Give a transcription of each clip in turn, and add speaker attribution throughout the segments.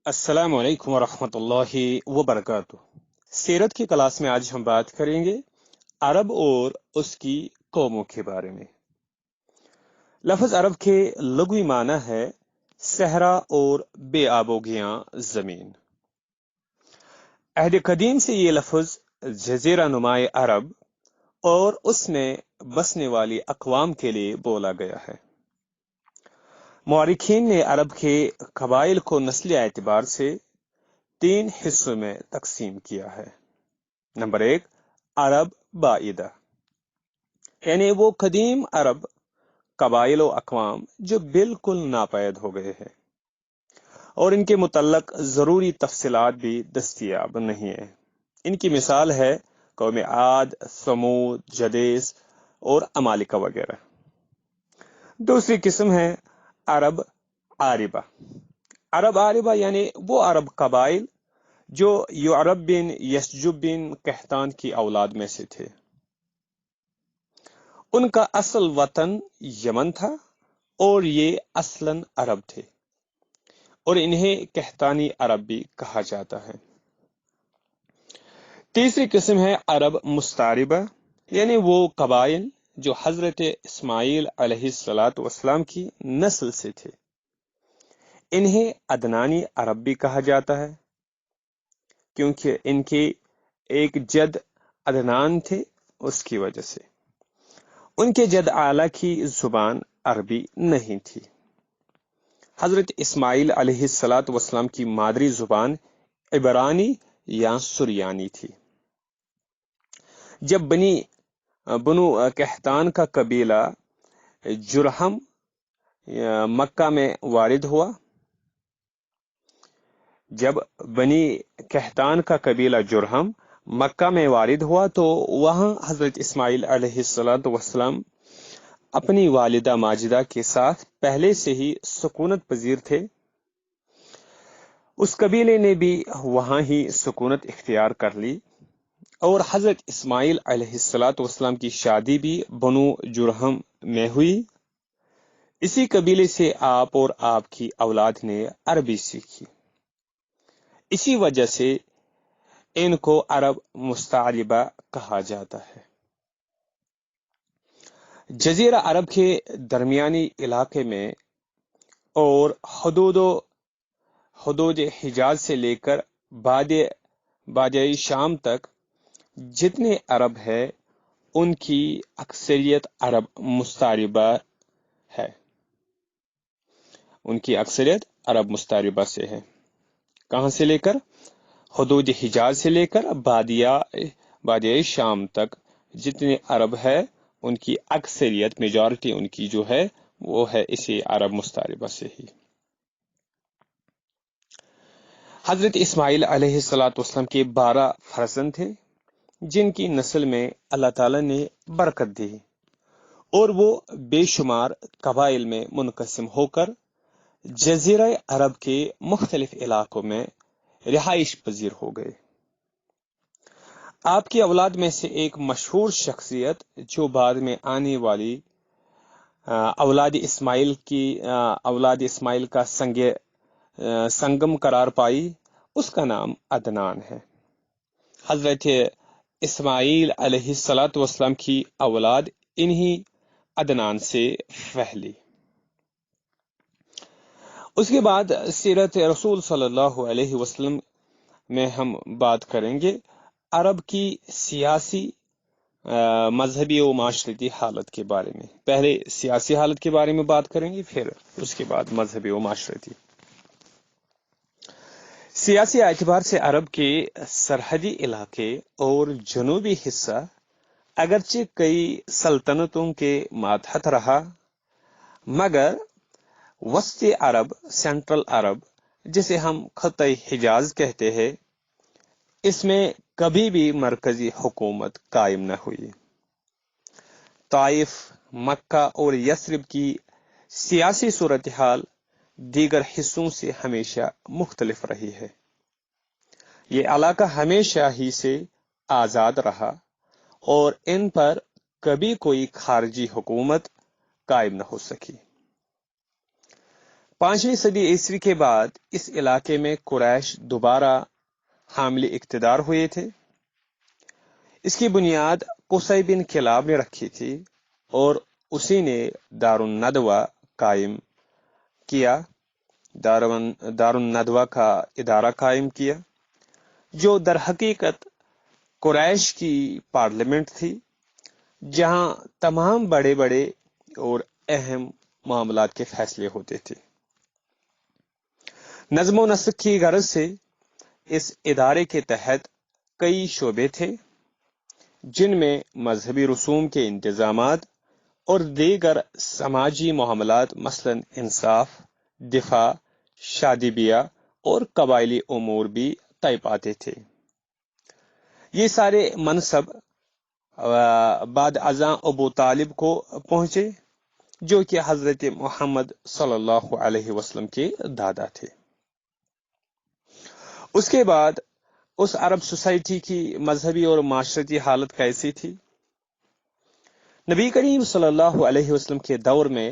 Speaker 1: السلام علیکم ورحمۃ اللہ وبرکاتہ۔ سیرت کی کلاس میں آج ہم بات کریں گے عرب اور اس کی قوموں کے بارے میں۔ لفظ عرب کے لغوی معنی ہے صحرا اور بے آب و گیاں زمین۔ عہد قدیم سے یہ لفظ جزیرہ نمائے عرب اور اس میں بسنے والی اقوام کے لیے بولا گیا ہے۔ مورخین نے عرب کے قبائل کو نسلی اعتبار سے 3 حصوں میں تقسیم کیا ہے۔ نمبر 1، عرب بعیدہ، یعنی وہ قدیم عرب قبائل و اقوام جو بالکل ناپید ہو گئے ہیں اور ان کے متعلق ضروری تفصیلات بھی دستیاب نہیں ہیں۔ ان کی مثال ہے قوم عاد، ثمود، جدیس اور عمالقہ وغیرہ۔ دوسری قسم ہے عرب عاربہ۔ عرب عاربہ یعنی وہ عرب قبائل جو یعرب بن یسجب بن قحطان کی اولاد میں سے تھے۔ ان کا اصل وطن یمن تھا اور یہ اصلاً عرب تھے اور انہیں قحطانی عرب بھی کہا جاتا ہے۔ تیسری قسم ہے عرب مستعربہ، یعنی وہ قبائل جو حضرت اسماعیل علیہ السلام کی نسل سے تھے۔ انہیں عدنانی عرب بھی کہا جاتا ہے کیونکہ ان کے ایک جد عدنان تھے، اس کی وجہ سے ان کے جد اعلیٰ کی زبان عربی نہیں تھی۔ حضرت اسماعیل علیہ السلام کی مادری زبان عبرانی یا سریانی تھی۔ جب بنو قحطان کا قبیلہ جرہم مکہ میں وارد ہوا، جب بنی قحطان کا قبیلہ جرہم مکہ میں وارد ہوا تو وہاں حضرت اسماعیل علیہ السلام اپنی والدہ ماجدہ کے ساتھ پہلے سے ہی سکونت پذیر تھے۔ اس قبیلے نے بھی وہاں ہی سکونت اختیار کر لی اور حضرت اسماعیل علیہ السلام کی شادی بھی بنو جرہم میں ہوئی۔ اسی قبیلے سے آپ اور آپ کی اولاد نے عربی سیکھی۔ اسی وجہ سے ان کو عرب مستعربہ کہا جاتا ہے۔ جزیرہ عرب کے درمیانی علاقے میں اور حدود حجاز سے لے کر بادیائی شام تک جتنے عرب ہے ان کی اکثریت عرب مستعربہ ہے۔ ان کی اکثریت عرب مستعربہ سے ہے۔ کہاں سے لے کر؟ حدود حجاز سے لے کر بادیائی شام تک جتنے عرب ہے ان کی اکثریت میجورٹی ان کی جو ہے وہ ہے اسی عرب مستعربہ سے ہی۔ حضرت اسماعیل علیہ السلام کے 12 فرزند تھے جن کی نسل میں اللہ تعالی نے برکت دی اور وہ بے شمار قبائل میں منقسم ہو کر جزیرہ عرب کے مختلف علاقوں میں رہائش پذیر ہو گئے۔ آپ کی اولاد میں سے ایک مشہور شخصیت جو بعد میں آنے والی اولاد اسماعیل کا سنگم قرار پائی، اس کا نام عدنان ہے۔ حضرت اسماعیل علیہ السلام کی اولاد انہی عدنان سے پھیلی۔ اس کے بعد سیرت رسول صلی اللہ علیہ وسلم میں ہم بات کریں گے عرب کی سیاسی، مذہبی و معاشرتی حالت کے بارے میں۔ پہلے سیاسی حالت کے بارے میں بات کریں گے، پھر اس کے بعد مذہبی و معاشرتی۔ سیاسی اعتبار سے عرب کے سرحدی علاقے اور جنوبی حصہ اگرچہ کئی سلطنتوں کے ماتحت رہا، مگر وسطی عرب، سینٹرل عرب جسے ہم خطۂ حجاز کہتے ہیں، اس میں کبھی بھی مرکزی حکومت قائم نہ ہوئی۔ طائف، مکہ اور یثرب کی سیاسی صورتحال دیگر حصوں سے ہمیشہ مختلف رہی ہے۔ یہ علاقہ ہمیشہ ہی سے آزاد رہا اور ان پر کبھی کوئی خارجی حکومت قائم نہ ہو سکی۔ 5ویں صدی عیسوی کے بعد اس علاقے میں قریش دوبارہ حامل اقتدار ہوئے تھے۔ اس کی بنیاد قصی بن کلاب نے رکھی تھی اور اسی نے دار الندوہ قائم کیا، دار الندوہ کا ادارہ قائم کیا، جو در حقیقت قریش کی پارلیمنٹ تھی، جہاں تمام بڑے بڑے اور اہم معاملات کے فیصلے ہوتے تھے۔ نظم و نسق کی غرض سے اس ادارے کے تحت کئی شعبے تھے، جن میں مذہبی رسوم کے انتظامات اور دیگر سماجی معاملات مثلا انصاف، دفاع، شادی بیاہ اور قبائلی امور بھی طے پاتے تھے۔ یہ سارے منصب بعد ازاں ابو طالب کو پہنچے، جو کہ حضرت محمد صلی اللہ علیہ وسلم کے دادا تھے۔ اس کے بعد اس عرب سوسائٹی کی مذہبی اور معاشرتی حالت کیسی تھی؟ نبی کریم صلی اللہ علیہ وسلم کے دور میں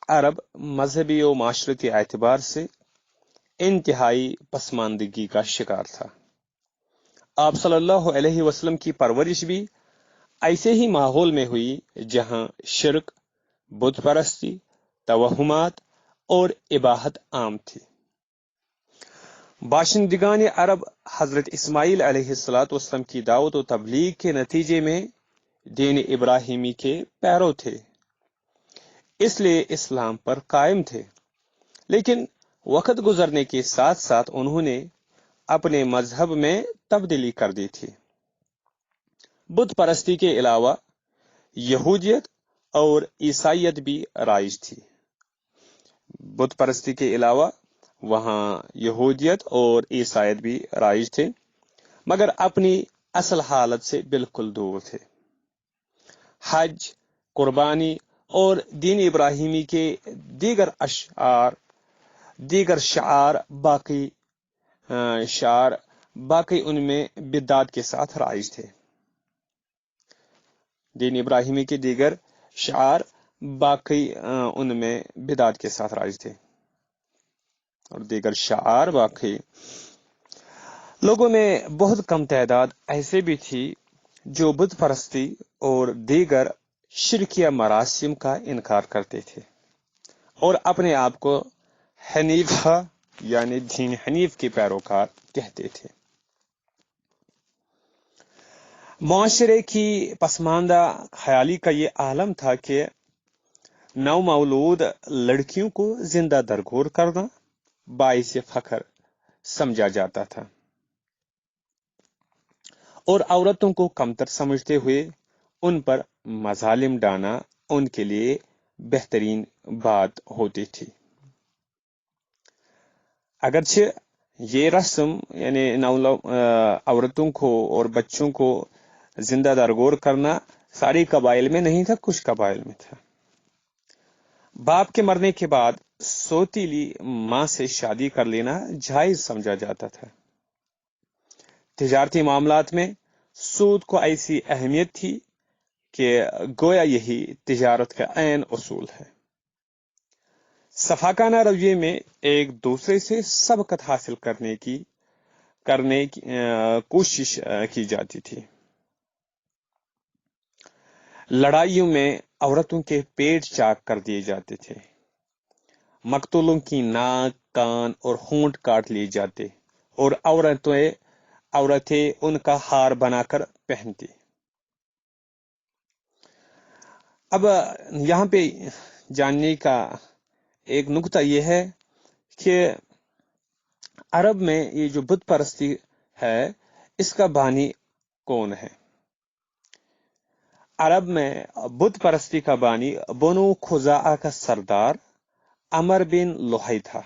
Speaker 1: عرب مذہبی و معاشرتی اعتبار سے انتہائی پسماندگی کا شکار تھا۔ آپ صلی اللہ علیہ وسلم کی پرورش بھی ایسے ہی ماحول میں ہوئی جہاں شرک، بت پرستی، توہمات اور اباحت عام تھی۔ باشندگان عرب حضرت اسماعیل علیہ السلام کی دعوت و تبلیغ کے نتیجے میں دین ابراہیمی کے پیرو تھے، اس لیے اسلام پر قائم تھے، لیکن وقت گزرنے کے ساتھ ساتھ انہوں نے اپنے مذہب میں تبدیلی کر دی تھی۔ بت پرستی کے علاوہ یہودیت اور عیسائیت بھی رائج تھی۔ بت پرستی کے علاوہ وہاں یہودیت اور عیسائیت بھی رائج تھے، مگر اپنی اصل حالت سے بالکل دور تھے۔ حج، قربانی اور دین ابراہیمی کے دیگر شعار باقی ان میں بدعت کے ساتھ رائج تھے۔ دین ابراہیمی کے دیگر شعار باقی ان میں بدعت کے ساتھ رائج تھے اور دیگر شعار باقی۔ لوگوں میں بہت کم تعداد ایسے بھی تھی جو بت پرستی اور دیگر شرکیہ مراسم کا انکار کرتے تھے اور اپنے آپ کو حنیفہ یعنی دین حنیف کے پیروکار کہتے تھے۔ معاشرے کی پسماندہ خیالی کا یہ عالم تھا کہ نومولود لڑکیوں کو زندہ درگور کرنا باعث فخر سمجھا جاتا تھا اور عورتوں کو کمتر سمجھتے ہوئے ان پر مظالم ڈانا ان کے لیے بہترین بات ہوتی تھی۔ اگرچہ یہ رسم یعنی عورتوں کو اور بچوں کو زندہ درگور کرنا ساری قبائل میں نہیں تھا، کچھ قبائل میں تھا۔ باپ کے مرنے کے بعد سوتیلی ماں سے شادی کر لینا جائز سمجھا جاتا تھا۔ تجارتی معاملات میں سود کو ایسی اہمیت تھی کہ گویا یہی تجارت کا عین اصول ہے۔ سفاکانہ رویے میں ایک دوسرے سے سبقت حاصل کرنے کی کوشش کی جاتی تھی۔ لڑائیوں میں عورتوں کے پیٹ چاک کر دیے جاتے تھے، مقتولوں کی ناک، کان اور ہونٹ کاٹ لیے جاتے اور عورتیں ان کا ہار بنا کر پہنتی۔ اب یہاں پہ جاننے کا ایک نکتہ یہ ہے کہ عرب میں یہ جو بت پرستی ہے اس کا بانی کون ہے؟ عرب میں بت پرستی کا بانی بنو خزاعہ کا سردار عمر بن لوہی تھا،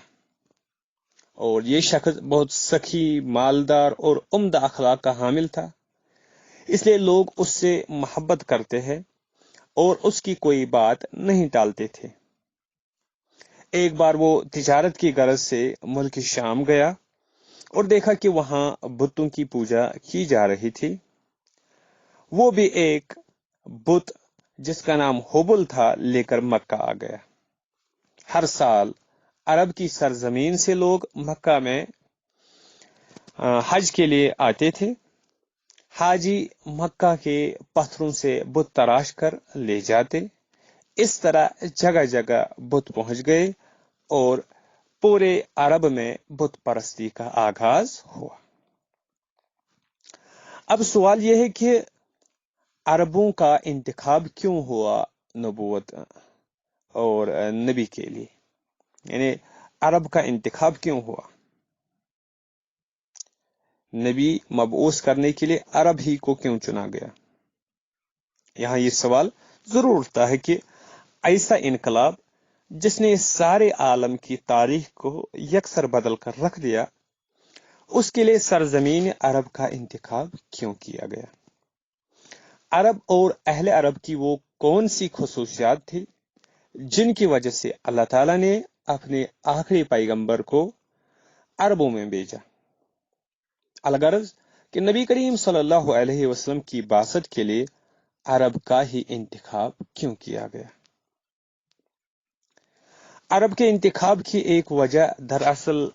Speaker 1: اور یہ شخص بہت سخی، مالدار اور عمدہ اخلاق کا حامل تھا، اس لیے لوگ اس سے محبت کرتے ہیں اور اس کی کوئی بات نہیں ٹالتے تھے۔ ایک بار وہ تجارت کی غرض سے ملک شام گیا اور دیکھا کہ وہاں بتوں کی پوجا کی جا رہی تھی۔ وہ بھی ایک بت جس کا نام حبل تھا لے کر مکہ آ گیا۔ ہر سال عرب کی سرزمین سے لوگ مکہ میں حج کے لیے آتے تھے۔ حاجی مکہ کے پتھروں سے بت تراش کر لے جاتے۔ اس طرح جگہ جگہ بت پہنچ گئے اور پورے عرب میں بت پرستی کا آغاز ہوا۔ اب سوال یہ ہے کہ عربوں کا انتخاب کیوں ہوا نبوت اور نبی کے لیے؟ یعنی عرب کا انتخاب کیوں ہوا؟ نبی مبعوث کرنے کے لیے عرب ہی کو کیوں چنا گیا؟ یہاں یہ سوال ضرور اٹھتا ہے کہ ایسا انقلاب جس نے سارے عالم کی تاریخ کو یکسر بدل کر رکھ دیا، اس کے لیے سرزمین عرب کا انتخاب کیوں کیا گیا؟ عرب اور اہل عرب کی وہ کون سی خصوصیات تھی جن کی وجہ سے اللہ تعالیٰ نے اپنے آخری پیغمبر کو عربوں میں بھیجا؟ الغرض کہ نبی کریم صلی اللہ علیہ وسلم کی بعثت کے لیے عرب کا ہی انتخاب کیوں کیا گیا؟ عرب کے انتخاب کی ایک وجہ دراصل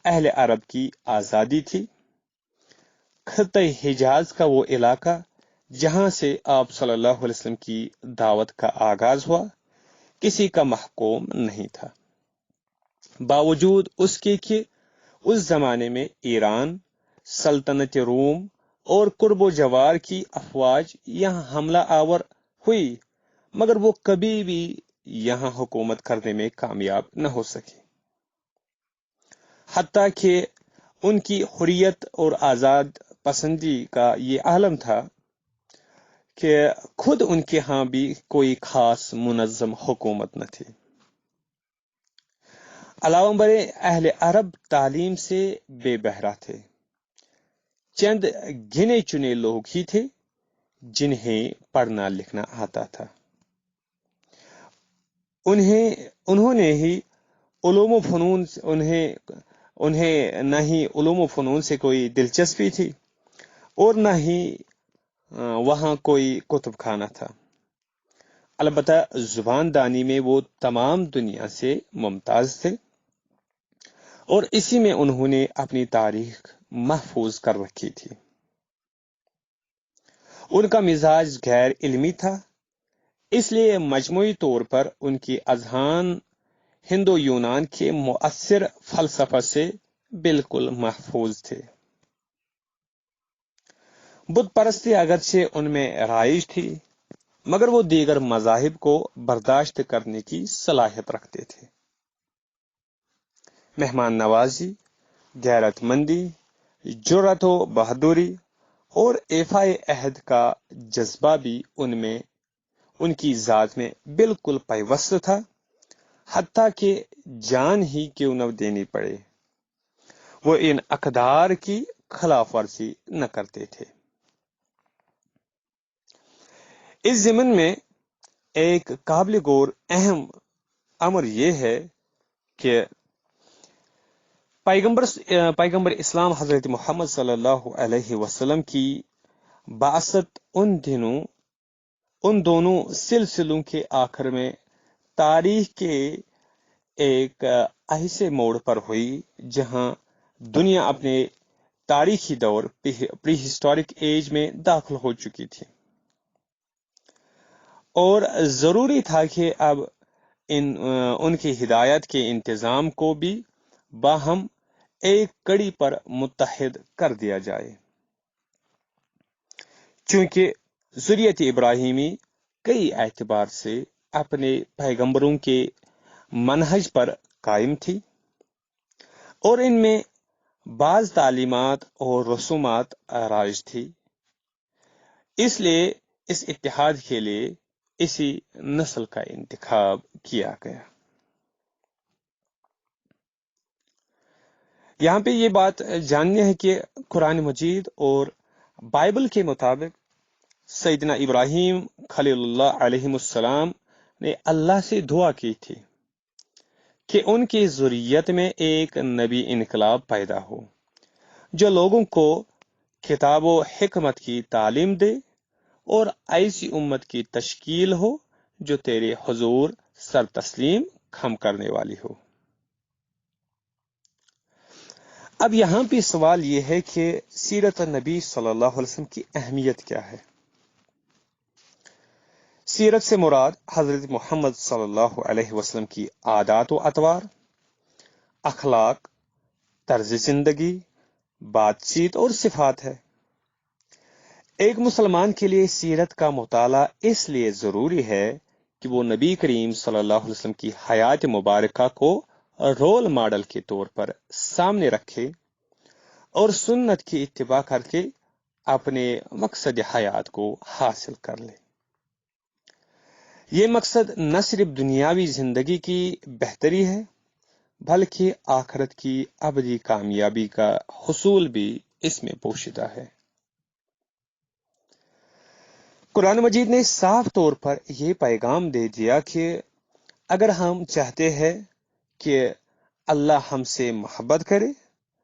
Speaker 1: اہل عرب کی آزادی تھی۔ خطہ حجاز کا وہ علاقہ جہاں سے آپ صلی اللہ علیہ وسلم کی دعوت کا آغاز ہوا، کسی کا محکوم نہیں تھا، باوجود اس کے کہ اس زمانے میں ایران، سلطنت روم اور قرب و جوار کی افواج یہاں حملہ آور ہوئی، مگر وہ کبھی بھی یہاں حکومت کرنے میں کامیاب نہ ہو سکی، حتیٰ کہ ان کی حریت اور آزاد پسندی کا یہ عالم تھا کہ خود ان کے ہاں بھی کوئی خاص منظم حکومت نہ تھی۔ علاوہ بر اہل عرب تعلیم سے بے بہرا تھے، چند گنے چنے لوگ ہی تھے جنہیں پڑھنا لکھنا آتا تھا۔ انہوں نے ہی علوم و فنون انہیں نہ ہی علوم و فنون سے کوئی دلچسپی تھی اور نہ ہی وہاں کوئی کتب خانہ تھا۔ البتہ زبان دانی میں وہ تمام دنیا سے ممتاز تھے اور اسی میں انہوں نے اپنی تاریخ محفوظ کر رکھی تھی۔ ان کا مزاج غیر علمی تھا، اس لیے مجموعی طور پر ان کی اذہان ہندو یونان کے مؤثر فلسفہ سے بالکل محفوظ تھے۔ بت پرستی اگرچہ ان میں رائج تھی، مگر وہ دیگر مذاہب کو برداشت کرنے کی صلاحیت رکھتے تھے۔ مہمان نوازی، غیرت مندی، جرأت و بہادری اور ایفائے عہد کا جذبہ بھی ان کی ذات میں بالکل پیوست تھا، حتیٰ کہ جان ہی کیوں نہ دینی پڑے، وہ ان اقدار کی خلاف ورزی نہ کرتے تھے۔ اس ضمن میں ایک قابل غور اہم امر یہ ہے کہ پیغمبر اسلام حضرت محمد صلی اللہ علیہ وسلم کی بعثت ان دونوں سلسلوں کے آخر میں تاریخ کے ایک ایسے موڑ پر ہوئی جہاں دنیا اپنے تاریخی دور پری ہسٹورک ایج میں داخل ہو چکی تھی، اور ضروری تھا کہ اب ان کی ہدایت کے انتظام کو بھی باہم ایک کڑی پر متحد کر دیا جائے، چونکہ ذریت ابراہیمی کئی اعتبار سے اپنے پیغمبروں کے منہج پر قائم تھی اور ان میں بعض تعلیمات اور رسومات رائج تھی، اس لیے اس اتحاد کے لیے اسی نسل کا انتخاب کیا گیا۔ یہاں پہ یہ بات جاننی ہے کہ قرآن مجید اور بائبل کے مطابق سیدنا ابراہیم خلیل اللہ علیہ السلام نے اللہ سے دعا کی تھی کہ ان کی ذریت میں ایک نبی انقلاب پیدا ہو جو لوگوں کو کتاب و حکمت کی تعلیم دے اور ایسی امت کی تشکیل ہو جو تیرے حضور سر تسلیم خم کرنے والی ہو۔ اب یہاں پہ سوال یہ ہے کہ سیرت نبی صلی اللہ علیہ وسلم کی اہمیت کیا ہے؟ سیرت سے مراد حضرت محمد صلی اللہ علیہ وسلم کی عادات و اطوار، اخلاق، طرز زندگی، بات چیت اور صفات ہے۔ ایک مسلمان کے لیے سیرت کا مطالعہ اس لیے ضروری ہے کہ وہ نبی کریم صلی اللہ علیہ وسلم کی حیات مبارکہ کو رول ماڈل کے طور پر سامنے رکھے اور سنت کی اتباع کر کے اپنے مقصد حیات کو حاصل کر لے۔ یہ مقصد نہ صرف دنیاوی زندگی کی بہتری ہے بلکہ آخرت کی ابدی کامیابی کا حصول بھی اس میں پوشیدہ ہے۔ قرآن مجید نے صاف طور پر یہ پیغام دے دیا کہ اگر ہم چاہتے ہیں کہ اللہ ہم سے محبت کرے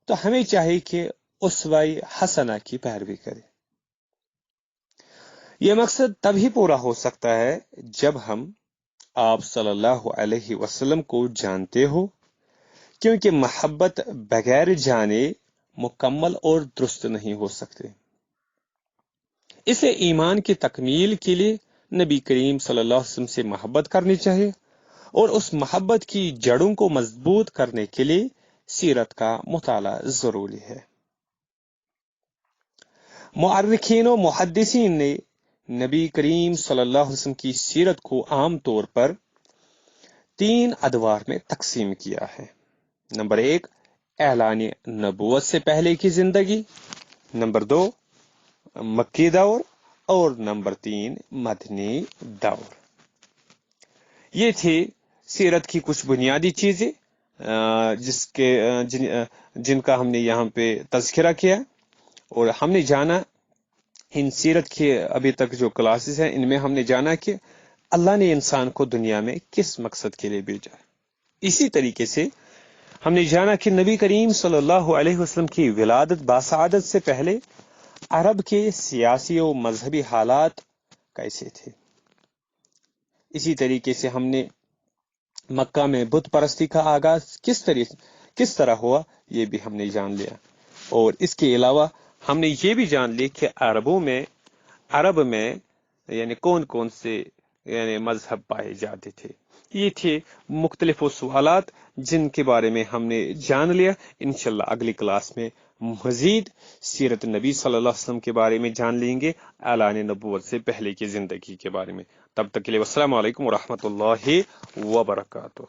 Speaker 1: تو ہمیں چاہیے کہ اسوہ حسنہ کی پیروی کرے۔ یہ مقصد تبھی پورا ہو سکتا ہے جب ہم آپ صلی اللہ علیہ وسلم کو جانتے ہو، کیونکہ محبت بغیر جانے مکمل اور درست نہیں ہو سکتے۔ اسے ایمان کی تکمیل کے لیے نبی کریم صلی اللہ علیہ وسلم سے محبت کرنی چاہیے اور اس محبت کی جڑوں کو مضبوط کرنے کے لیے سیرت کا مطالعہ ضروری ہے۔ مؤرخین و محدثین نے نبی کریم صلی اللہ علیہ وسلم کی سیرت کو عام طور پر 3 ادوار میں تقسیم کیا ہے۔ نمبر 1، اعلان نبوت سے پہلے کی زندگی، نمبر 2، مکی دور، اور نمبر 3، مدنی دور۔ یہ تھی سیرت کی کچھ بنیادی چیزیں جن کا ہم نے یہاں پہ تذکرہ کیا، اور ہم نے جانا ان سیرت کے ابھی تک جو کلاسز ہیں ان میں ہم نے جانا کہ اللہ نے انسان کو دنیا میں کس مقصد کے لیے بھیجا۔ اسی طریقے سے ہم نے جانا کہ نبی کریم صلی اللہ علیہ وسلم کی ولادت باسعادت سے پہلے عرب کے سیاسی و مذہبی حالات کیسے تھے۔ اسی طریقے سے ہم نے مکہ میں بت پرستی کا آغاز کس طرح ہوا یہ بھی ہم نے جان لیا، اور اس کے علاوہ ہم نے یہ بھی جان لی کہ عرب میں یعنی کون کون سے مذہب پائے جاتے تھے۔ یہ تھے مختلف سوالات جن کے بارے میں ہم نے جان لیا۔ انشاءاللہ اگلی کلاس میں مزید سیرت نبی صلی اللہ علیہ وسلم کے بارے میں جان لیں گے، اعلان نبوت سے پہلے کی زندگی کے بارے میں۔ تب تک کے لیے السلام علیکم ورحمۃ اللہ وبرکاتہ۔